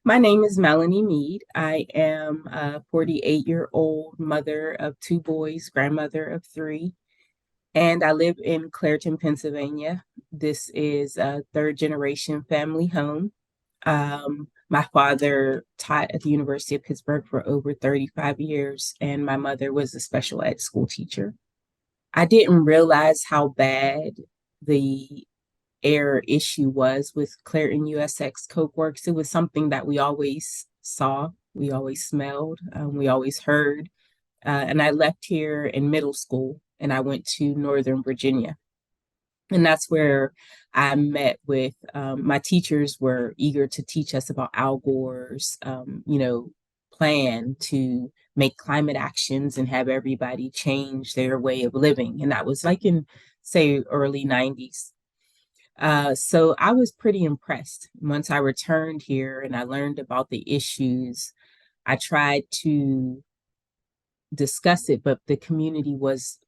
My name is Melanie Meade. I am a 48-year-old mother of two boys, grandmother of three, and I live in Clairton, Pennsylvania. This is a third generation family home. My father taught at the University of Pittsburgh for over 35 years, and my mother was a special ed school teacher. I didn't realize how bad the air issue was with Clairton USX Coke Works. It was something that we always saw, we always smelled, we always heard. And I left here in middle school and I went to Northern Virginia. And that's where I met with my teachers were eager to teach us about Al Gore's, plan to make climate actions and have everybody change their way of living. And that was like in, say, early 90s. So I was pretty impressed. Once I returned here and I learned about the issues, I tried to discuss it, but the community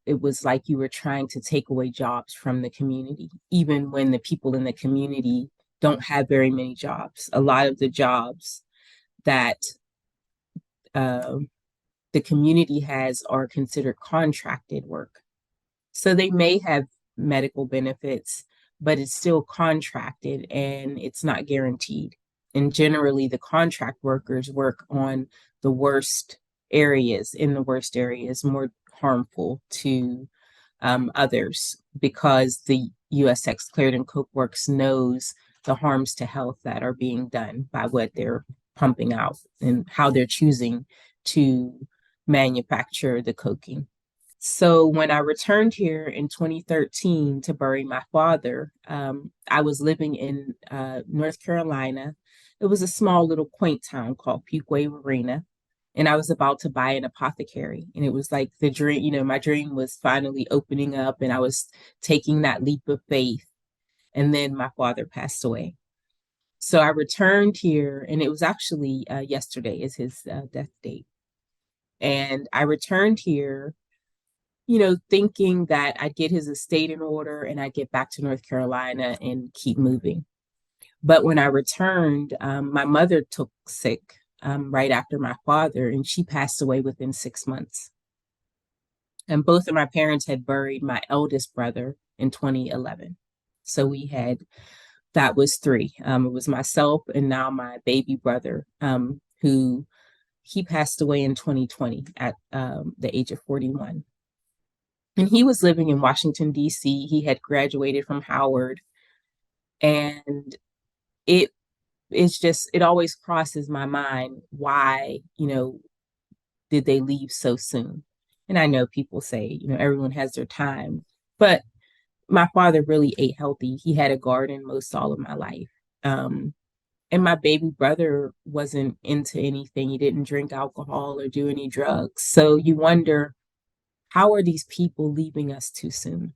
it was like you were trying to take away jobs from the community, even when the people in the community don't have very many jobs. A lot of the jobs that uh, the community has are considered contracted work. So they may have medical benefits, but it's still contracted and it's not guaranteed. And generally, the contract workers work on the worst in the worst areas, more harmful to others because the USX Clarendon Coke Works knows the harms to health that are being done by what they're pumping out and how they're choosing to manufacture the coking. So when I returned here in 2013 to bury my father, I was living in North Carolina. It was a small little quaint town called Fuquay Varina. And I was about to buy an apothecary. And it was like the dream, my dream was finally opening up and I was taking that leap of faith. And then my father passed away. So I returned here, and it was actually yesterday is his death date. And I returned here thinking that I'd get his estate in order and I'd get back to North Carolina and keep moving. But when I returned, my mother took sick right after my father, and she passed away within 6 months. And both of my parents had buried my eldest brother in 2011. So that was three. It was myself and now my baby brother, who he passed away in 2020 at the age of 41. And he was living in Washington, D.C. He had graduated from Howard. And it it always crosses my mind why, did they leave so soon? And I know people say, everyone has their time, but my father really ate healthy. He had a garden most all of my life. And my baby brother wasn't into anything. He didn't drink alcohol or do any drugs. So you wonder, how are these people leaving us too soon?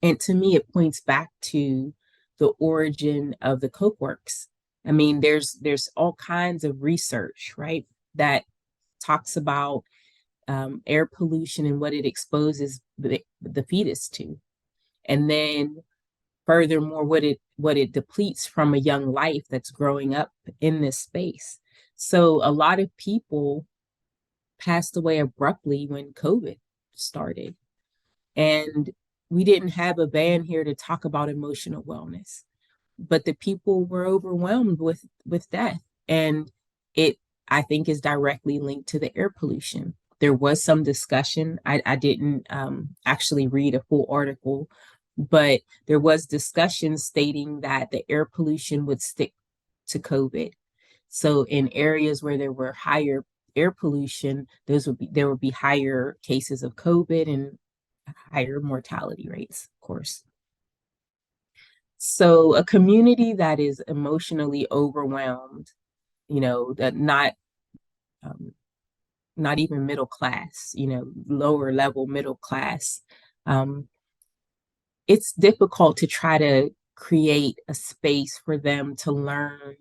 And to me, it points back to the origin of the Coke Works. I mean, there's all kinds of research, right, that talks about air pollution and what it exposes the fetus to, and then furthermore, what it depletes from a young life that's growing up in this space. So a lot of people passed away abruptly when COVID started. And we didn't have a band here to talk about emotional wellness, but the people were overwhelmed with death. And it, I think, is directly linked to the air pollution. There was some discussion. I didn't actually read a full article, but there was discussion stating that the air pollution would stick to COVID. So in areas where there were higher air pollution, there would be higher cases of COVID and higher mortality rates, of course. So a community that is emotionally overwhelmed, that um, not even middle class, lower level middle class, um, it's difficult to try to create a space for them to learn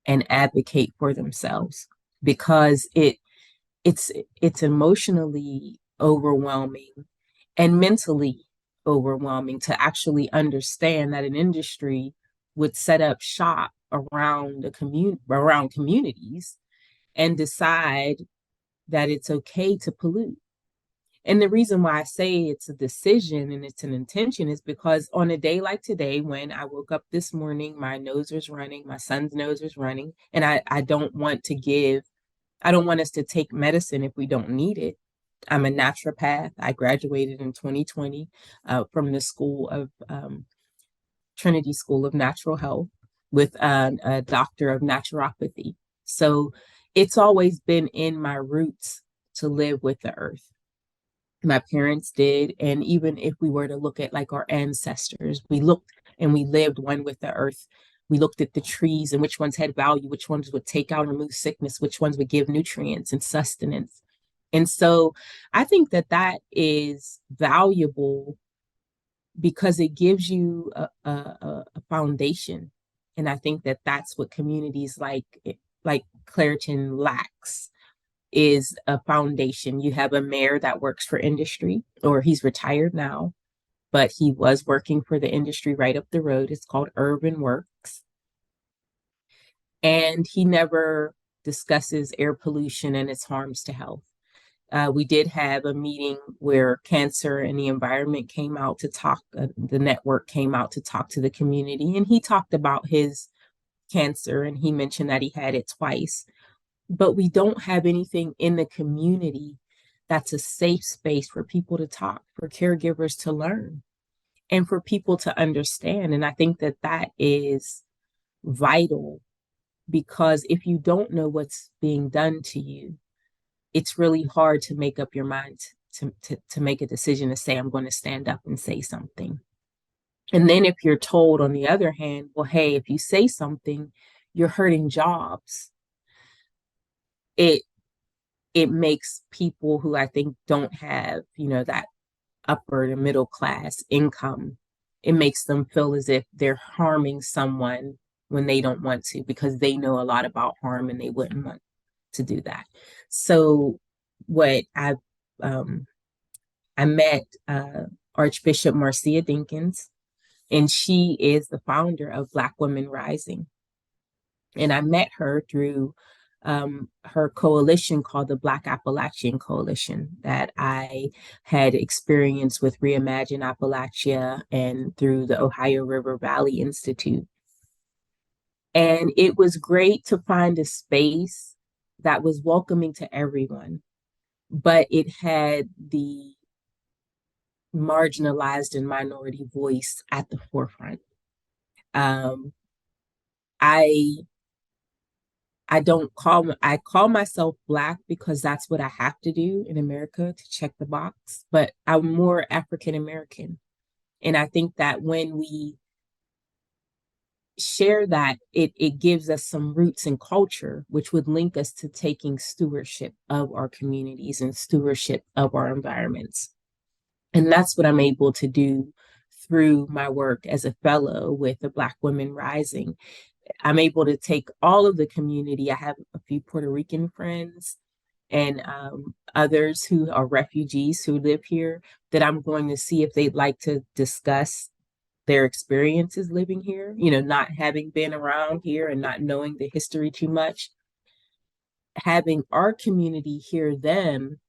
and advocate for themselves because it's emotionally overwhelming and mentally overwhelming to actually understand that an industry would set up shop around around communities and decide that it's okay to pollute. And the reason why I say it's a decision and it's an intention is because on a day like today, when I woke up this morning, my nose was running, my son's nose was running, and I don't want to give, I don't want us to take medicine if we don't need it. I'm a naturopath. I graduated in 2020 from the school of Trinity School of Natural Health with a doctor of naturopathy. So it's always been in my roots to live with the earth. My parents did. And even if we were to look at like our ancestors, we looked and we lived one with the earth. We looked at the trees and which ones had value, which ones would take out and remove sickness, which ones would give nutrients and sustenance. And so I think that that is valuable because it gives you a foundation. And I think that that's what communities like Clairton lacks is a foundation. You have a mayor that works for industry, or he's retired now, but he was working for the industry right up the road. It's called Urban Works. And he never discusses air pollution and its harms to health. We did have a meeting where cancer and the environment came out to talk, the network came out to talk to the community, and he talked about his cancer and he mentioned that he had it twice. But we don't have anything in the community that's a safe space for people to talk, for caregivers to learn, and for people to understand. And I think that that is vital because if you don't know what's being done to you, it's really hard to make up your mind to make a decision to say, I'm going to stand up and say something. And then if you're told, on the other hand, well, hey, if you say something, you're hurting jobs, it it makes people who I think don't have, that upper to middle class income, it makes them feel as if they're harming someone when they don't want to because they know a lot about harm and they wouldn't want to do that. So what um, I met Archbishop Marcia Dinkins, and she is the founder of Black Women Rising. And I met her through her coalition called the Black Appalachian Coalition that I had experience with Reimagine Appalachia and through the Ohio River Valley Institute. And it was great to find a space that was welcoming to everyone, but it had the marginalized and minority voice at the forefront. Um, I I call myself Black because that's what I have to do in America to check the box, but I'm more African American. And I think that when we share that, it gives us some roots and culture, which would link us to taking stewardship of our communities and stewardship of our environments. And that's what I'm able to do through my work as a fellow with the Black Women Rising. I'm able to take all of the community. I have a few Puerto Rican friends and others who are refugees who live here that I'm going to see if they'd like to discuss their experiences living here, not having been around here and not knowing the history too much. Having our community hear them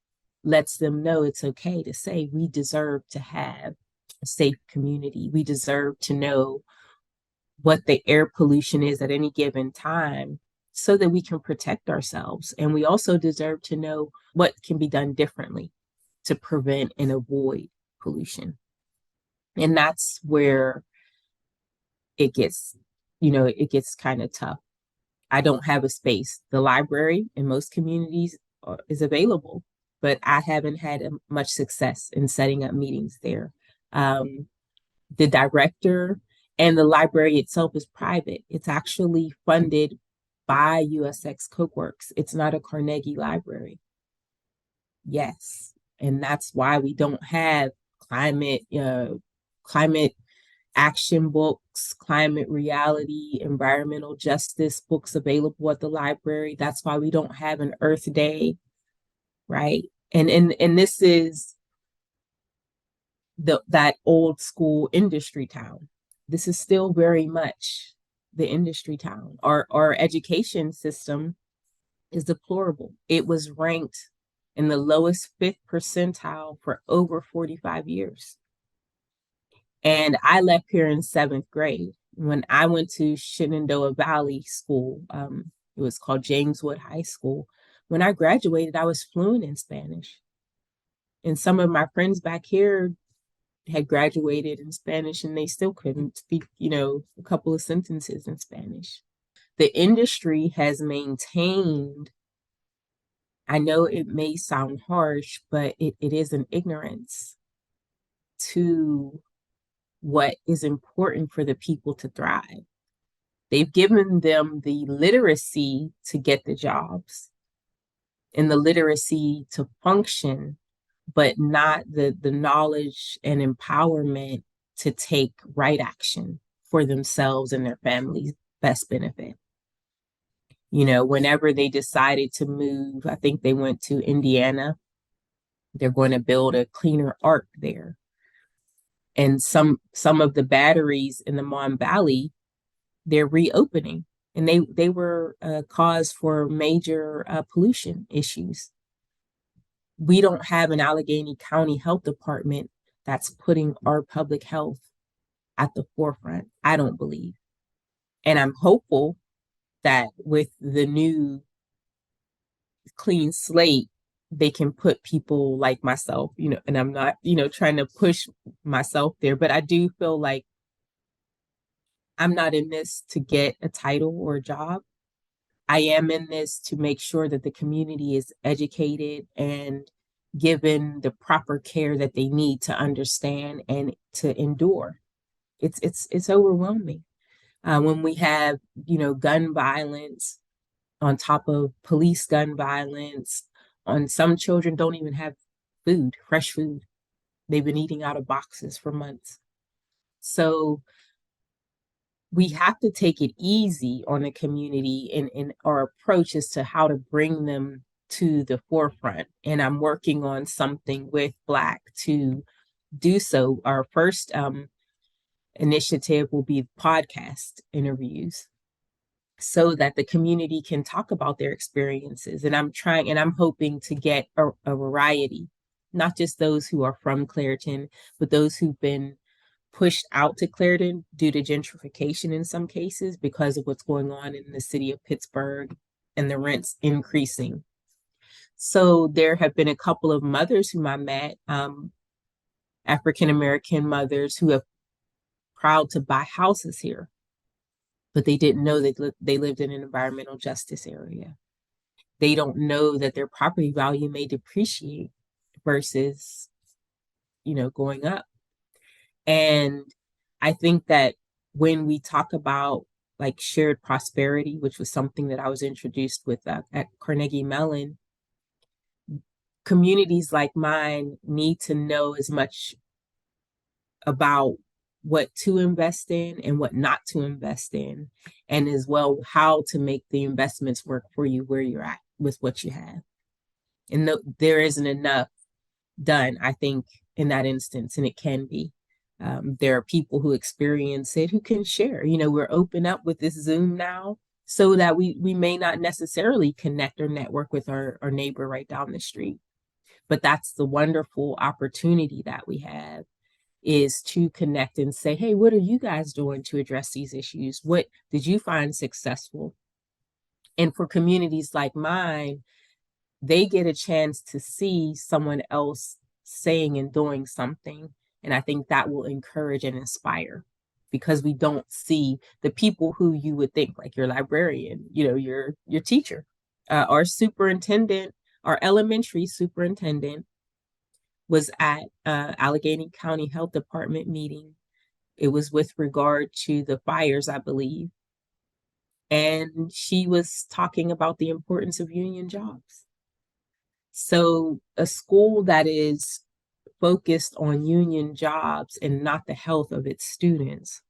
lets them know it's okay to say we deserve to have a safe community. We deserve to know what the air pollution is at any given time so that we can protect ourselves. And we also deserve to know what can be done differently to prevent and avoid pollution. And that's where it gets, it gets kind of tough. I don't have a space. The library in most communities is available, but I haven't had much success in setting up meetings there. The director and the library itself is private. It's actually funded by USX Cookworks. It's not a Carnegie library. Yes. And that's why we don't have climate action books, climate reality, environmental justice books available at the library. That's why we don't have an Earth Day, right? And this is that old school industry town. This is still very much the industry town. Our education system is deplorable. It was ranked in the lowest fifth percentile for over 45 years. And I left here in seventh grade. When I went to Shenandoah Valley School, it was called James Wood High School. When I graduated, I was fluent in Spanish. And some of my friends back here had graduated in Spanish and they still couldn't speak, a couple of sentences in Spanish. The industry has maintained, I know it may sound harsh, but it is an ignorance to what is important for the people to thrive. They've given them the literacy to get the jobs and the literacy to function, but not the knowledge and empowerment to take right action for themselves and their families' best benefit. Whenever they decided to move, I think they went to Indiana. They're going to build a cleaner arc there. And some of the batteries in the Mon Valley, they're reopening, and they were a cause for major pollution issues. We don't have an Allegheny County Health Department that's putting our public health at the forefront, I don't believe. And I'm hopeful that with the new clean slate, they can put people like myself, and I'm not, trying to push myself there, but I do feel like I'm not in this to get a title or a job. I am in this to make sure that the community is educated and given the proper care that they need to understand and to endure. It's overwhelming when we have gun violence on top of police gun violence. On some children don't even have food, fresh food. They've been eating out of boxes for months. So we have to take it easy on the community in our approach as to how to bring them to the forefront. And I'm working on something with Black to do so. Our first initiative will be podcast interviews so that the community can talk about their experiences. And I'm hoping to get a variety, not just those who are from Clairton, but those who've been pushed out to Clairton due to gentrification in some cases because of what's going on in the city of Pittsburgh and the rents increasing. So there have been a couple of mothers whom I met, African-American mothers who have proud to buy houses here, but they didn't know they lived in an environmental justice area. They don't know that their property value may depreciate versus, going up. And I think that when we talk about like shared prosperity, which was something that I was introduced with at Carnegie Mellon, communities like mine need to know as much about what to invest in and what not to invest in, and as well how to make the investments work for you where you're at with what you have. And there isn't enough done, I think, in that instance, and it can be. There are people who experience it who can share. We're open up with this Zoom now so that we may not necessarily connect or network with our neighbor right down the street. But that's the wonderful opportunity that we have, is to connect and say, hey, what are you guys doing to address these issues? What did you find successful? And for communities like mine, they get a chance to see someone else saying and doing something. And I think that will encourage and inspire, because we don't see the people who you would think, like your librarian, your teacher, our superintendent, our elementary superintendent was at Allegheny County Health Department meeting. It was with regard to the fires, I believe. And she was talking about the importance of union jobs. So a school that is focused on union jobs and not the health of its students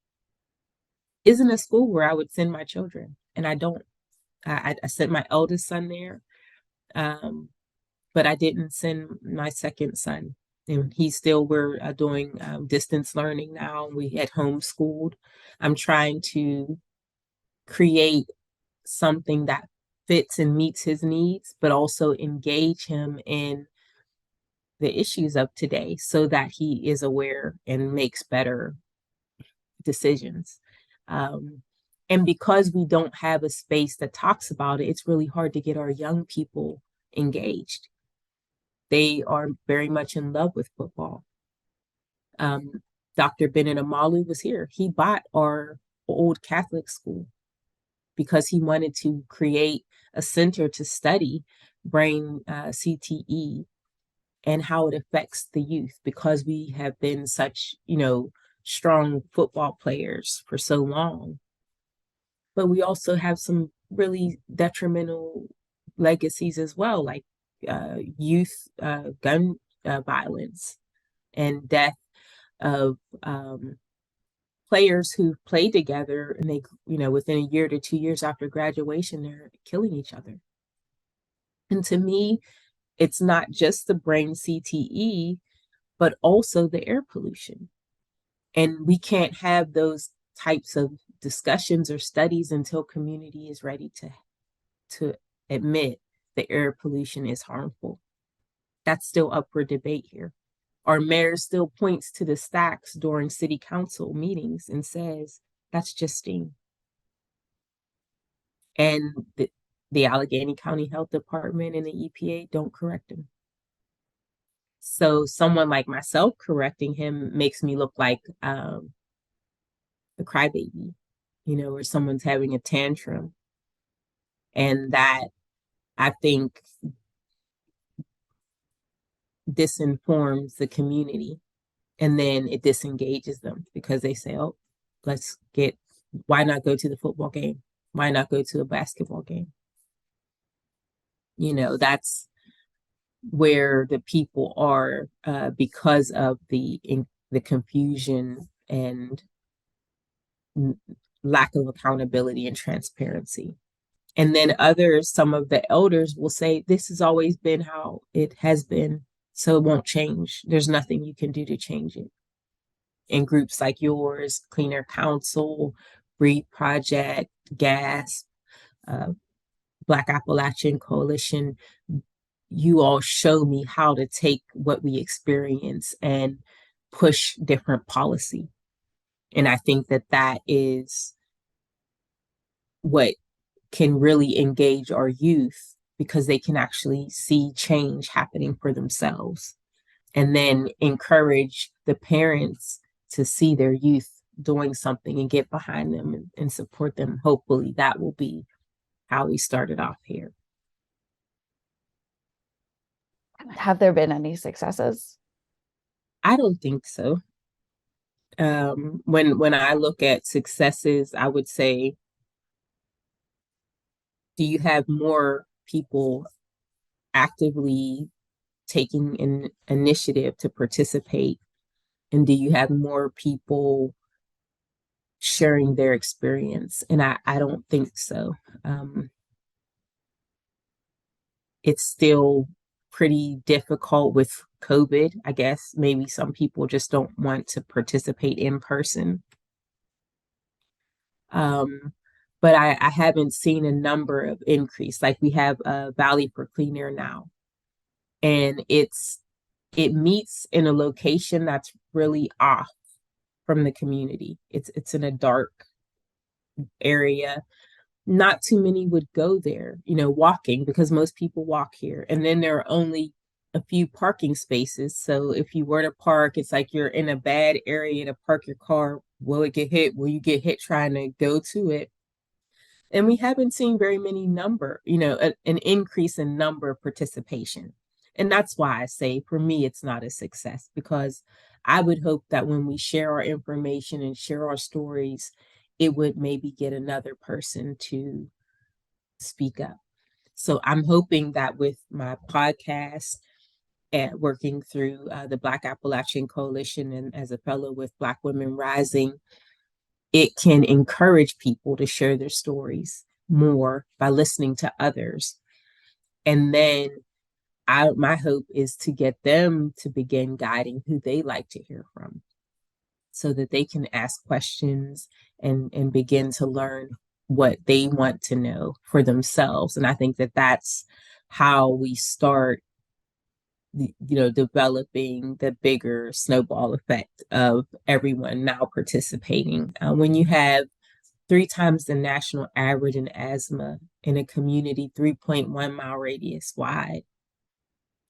isn't a school where I would send my children. And I don't. I sent my eldest son there, but I didn't send my second son. And we're doing distance learning now. We had homeschooled. I'm trying to create something that fits and meets his needs, but also engage him in the issues of today so that he is aware and makes better decisions. Um, and because we don't have a space that talks about it, it's really hard to get our young people engaged. They are very much in love with football. Um, Dr. Bennett Amalu was here. He bought our old Catholic school because he wanted to create a center to study brain CTE and how it affects the youth, because we have been such, strong football players for so long. But we also have some really detrimental legacies as well, like youth gun violence and death of players who play together, and they, within a year to 2 years after graduation, they're killing each other. And to me, it's not just the brain CTE, but also the air pollution. And we can't have those types of discussions or studies until community is ready to admit the air pollution is harmful. That's still up for debate here. Our mayor still points to the stacks during city council meetings and says, that's just steam. And the Allegheny County Health Department and the EPA don't correct him. So someone like myself correcting him makes me look like a crybaby, or someone's having a tantrum. And that, I think, disinforms the community. And then it disengages them because they say, oh, why not go to the football game? Why not go to a basketball game? That's where the people are because of the confusion and lack of accountability and transparency. And then some of the elders will say, this has always been how it has been, so it won't change. There's nothing you can do to change it. And groups like yours, Clean Air Council, Breathe Project, GAS, Black Appalachian Coalition, you all show me how to take what we experience and push different policy. And I think that is what can really engage our youth, because they can actually see change happening for themselves, and then encourage the parents to see their youth doing something and get behind them and support them. Hopefully that will be how we started off here. Have there been any successes? I don't think so. When I look at successes, I would say, do you have more people actively taking an initiative to participate? And do you have more people sharing their experience? And I don't think so. It's still pretty difficult with COVID, I guess. Maybe some people just don't want to participate in person. But I haven't seen a number of increase. Like we have a Valley for Clean Air now, and it meets in a location that's really off from the community. It's in a dark area. Not too many would go there, walking, because most people walk here. And then there are only a few parking spaces. So if you were to park, it's like you're in a bad area to park your car. Will it get hit? Will you get hit trying to go to it? And we haven't seen very many an increase in number of participation. And that's why I say, for me, it's not a success, because I would hope that when we share our information and share our stories, it would maybe get another person to speak up. So I'm hoping that with my podcast and working through the Black Appalachian Coalition and as a fellow with Black Women Rising, it can encourage people to share their stories more by listening to others. And then my hope is to get them to begin guiding who they like to hear from, so that they can ask questions and begin to learn what they want to know for themselves. And I think that that's how we start, developing the bigger snowball effect of everyone now participating. When you have three times the national average in asthma in a community 3.1 mile radius wide,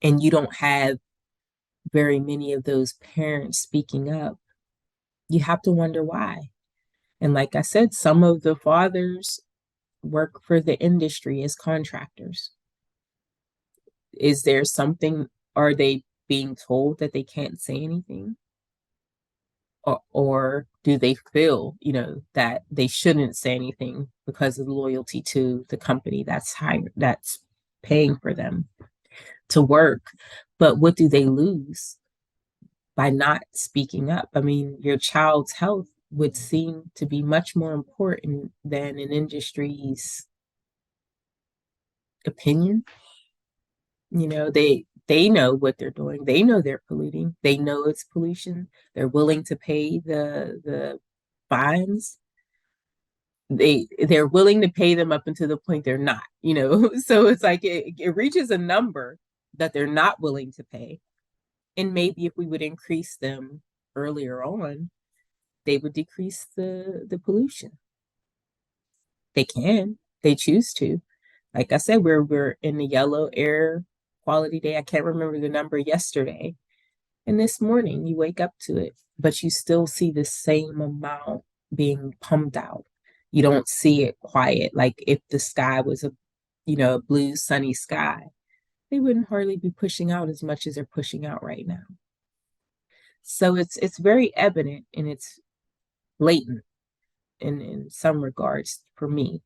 and you don't have very many of those parents speaking up, you have to wonder why. And like I said, some of the fathers work for the industry as contractors. Is there something, are they being told that they can't say anything? Or do they feel, that they shouldn't say anything because of loyalty to the company that's paying for them to work? But what do they lose by not speaking up? I mean, your child's health would seem to be much more important than an industry's opinion. They know what they're doing. They know they're polluting. They know it's pollution. They're willing to pay the fines. They're willing to pay them up until the point they're not. So it's like it reaches a number that they're not willing to pay. And maybe if we would increase them earlier on, they would decrease the pollution. They can. They choose to. Like I said, we're in the yellow air quality day. I can't remember the number yesterday. And this morning you wake up to it, but you still see the same amount being pumped out. You don't see it quiet. Like if the sky was a blue, sunny sky, they wouldn't hardly be pushing out as much as they're pushing out right now. So it's very evident and it's blatant in some regards for me.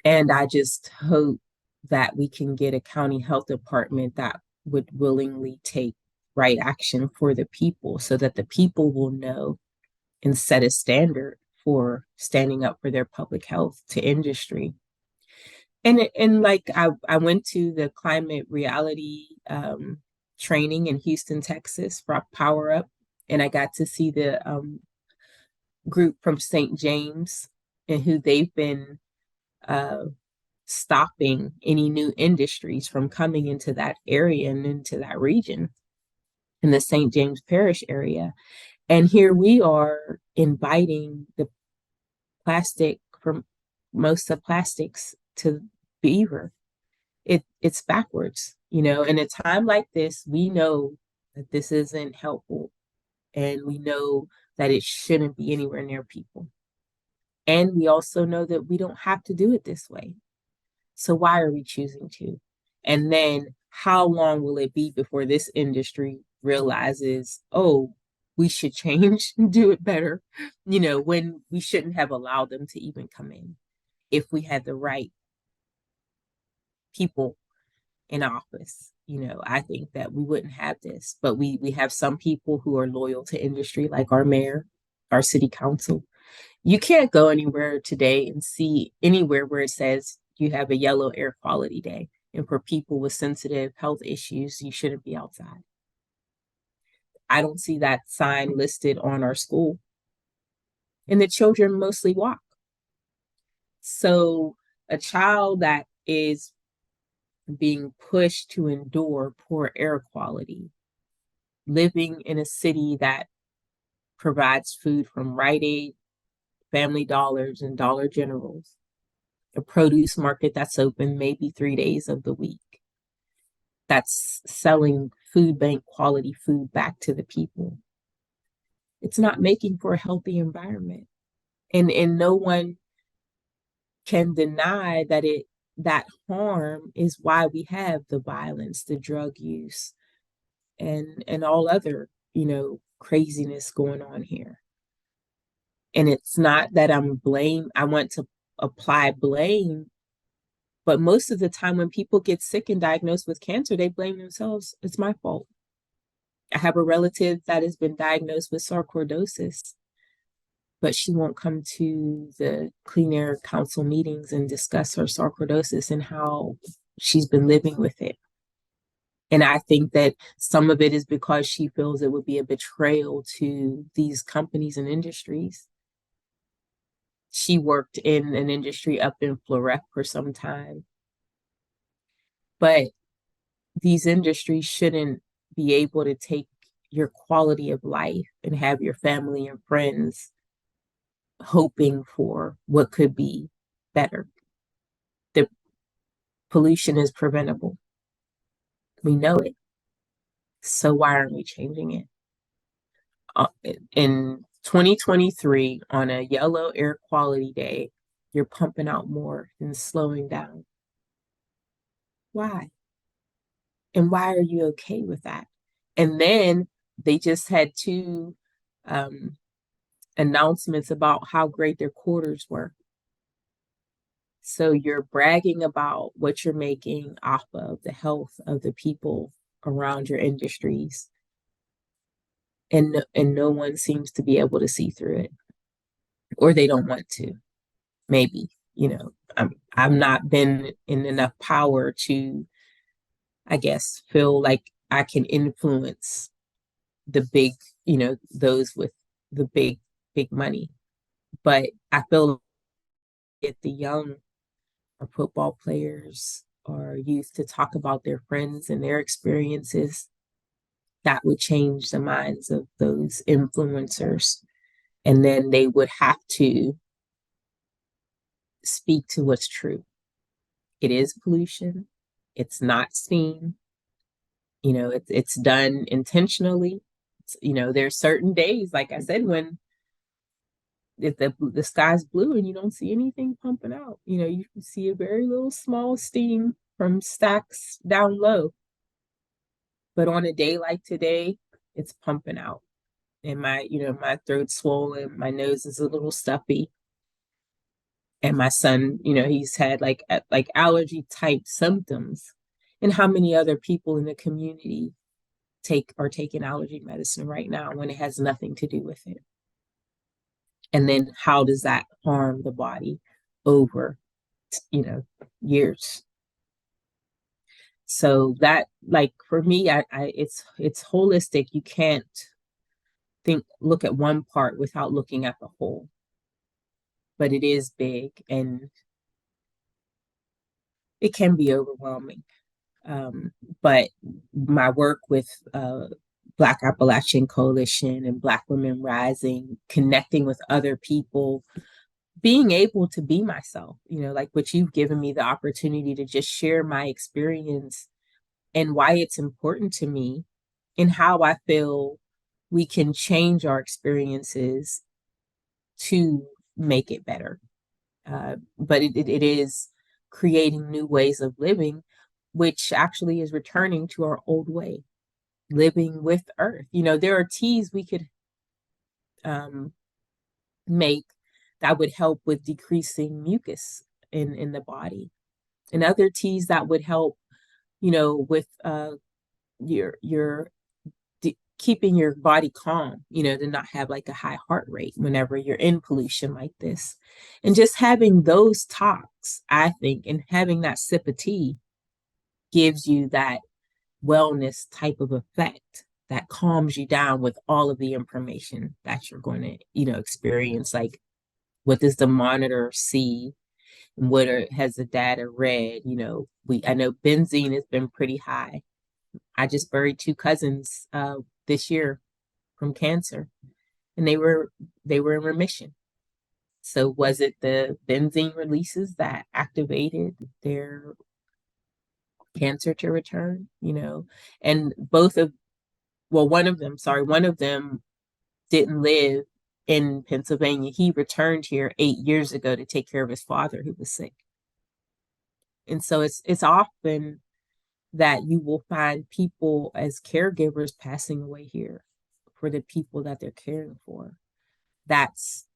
And I just hope that we can get a county health department that would willingly take right action for the people so that the people will know and set a standard for standing up for their public health to industry. And like I went to the climate reality training in Houston, Texas for Power Up, and I got to see the group from St. James and who they've been uh, stopping any new industries from coming into that area and into that region in the St. James Parish area. And here we are inviting the plastic from most of plastics to Beaver. It's backwards, In a time like this, we know that this isn't helpful, and we know that it shouldn't be anywhere near people. And we also know that we don't have to do it this way. So why are we choosing to? And then how long will it be before this industry realizes, oh, we should change and do it better, when we shouldn't have allowed them to even come in if we had the right people in office. I think that we wouldn't have this, but we have some people who are loyal to industry, like our mayor, our city council. You can't go anywhere today and see anywhere where it says you have a yellow air quality day. And for people with sensitive health issues, you shouldn't be outside. I don't see that sign listed on our school. And the children mostly walk. So a child that is being pushed to endure poor air quality, living in a city that provides food from Rite Aid, Family Dollars, and Dollar Generals, a produce market that's open maybe 3 days of the week, that's selling food bank quality food back to the people. It's not making for a healthy environment. And no one can deny that harm is why we have the violence, the drug use, and all other, craziness going on here. And it's not that I want to apply blame, but most of the time when people get sick and diagnosed with cancer, they blame themselves. It's my fault. I have a relative that has been diagnosed with sarcoidosis, but she won't come to the Clean Air Council meetings and discuss her sarcoidosis and how she's been living with it. And I think that some of it is because she feels it would be a betrayal to these companies and industries. She worked in an industry up in Florette for some time. But these industries shouldn't be able to take your quality of life and have your family and friends hoping for what could be better. The pollution is preventable. We know it. So why aren't we changing it? In 2023, on a yellow air quality day, you're pumping out more than slowing down. Why? And why are you okay with that? And then they just had two um, announcements about how great their quarters were. So you're bragging about what you're making off of the health of the people around your industries, and no one seems to be able to see through it, or they don't want to. Maybe, I've not been in enough power to, I guess, feel like I can influence the big, those with the big money. But I feel like the young or football players or youth to talk about their friends and their experiences, that would change the minds of those influencers. And then they would have to speak to what's true. It is pollution. It's not steam. It's done intentionally. There's certain days, like I said, when if the sky's blue and you don't see anything pumping out, you can see a very little small steam from stacks down low. But on a day like today, it's pumping out. And my throat's swollen, my nose is a little stuffy. And my son, he's had like allergy type symptoms. And how many other people in the community are taking allergy medicine right now when it has nothing to do with it? And then how does that harm the body over, you know, years? So that, like, for me, it's holistic. You can't look at one part without looking at the whole. But it is big and it can be overwhelming. But my work with Black Appalachian Coalition and Black Women Rising, connecting with other people, being able to be myself, like what you've given me the opportunity to just share my experience and why it's important to me and how I feel we can change our experiences to make it better. But it is creating new ways of living, which actually is returning to our old way, living with earth. There are teas we could um, make that would help with decreasing mucus in the body, and other teas that would help, with your keeping your body calm, to not have like a high heart rate whenever you're in pollution like this. And just having those talks, I think, and having that sip of tea gives you that wellness type of effect that calms you down with all of the information that you're going to, experience. Like, what does the monitor see? And has the data read? I know benzene has been pretty high. I just buried two cousins this year from cancer, and they were in remission. So was it the benzene releases that activated their cancer to return? And one of them didn't live in Pennsylvania. He returned here 8 years ago to take care of his father who was sick. And so it's often that you will find people as caregivers passing away here for the people that they're caring for. That's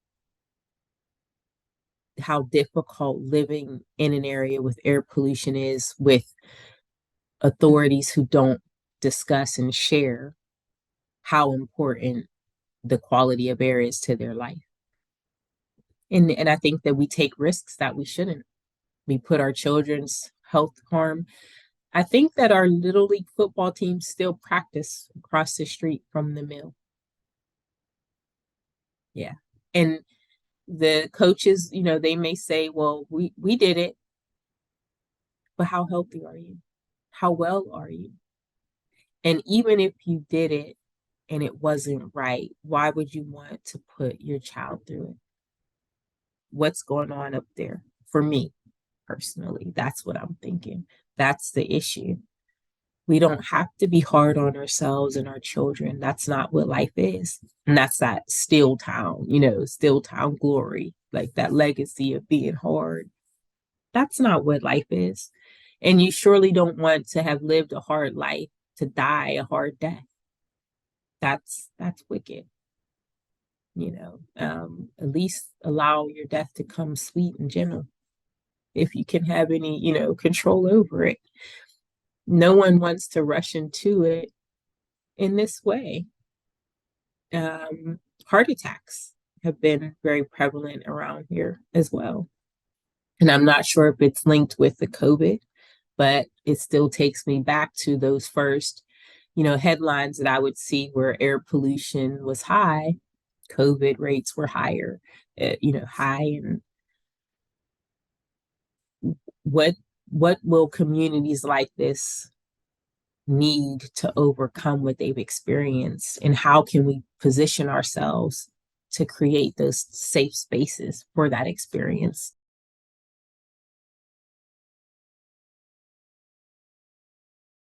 how difficult living in an area with air pollution is, with authorities who don't discuss and share how important the quality of air is to their life. And I think that we take risks that we shouldn't. We put our children's health harm. I think that our little league football teams still practice across the street from the mill. Yeah. And The coaches, they may say, well, we did it, but how healthy are you? How well are you? And even if you did it and it wasn't right, why would you want to put your child through it? What's going on up there? For me personally, that's what I'm thinking. That's the issue. We don't have to be hard on ourselves and our children. That's not what life is. And that's that still town, still town glory, like that legacy of being hard. That's not what life is. And you surely don't want to have lived a hard life to die a hard death. That's wicked. At least allow your death to come sweet and gentle if you can have any, control over it. No one wants to rush into it in this way. Heart attacks have been very prevalent around here as well. And I'm not sure if it's linked with the COVID, but it still takes me back to those first, headlines that I would see where air pollution was high, COVID rates were higher, high. And what what will communities like this need to overcome what they've experienced, and how can we position ourselves to create those safe spaces for that experience?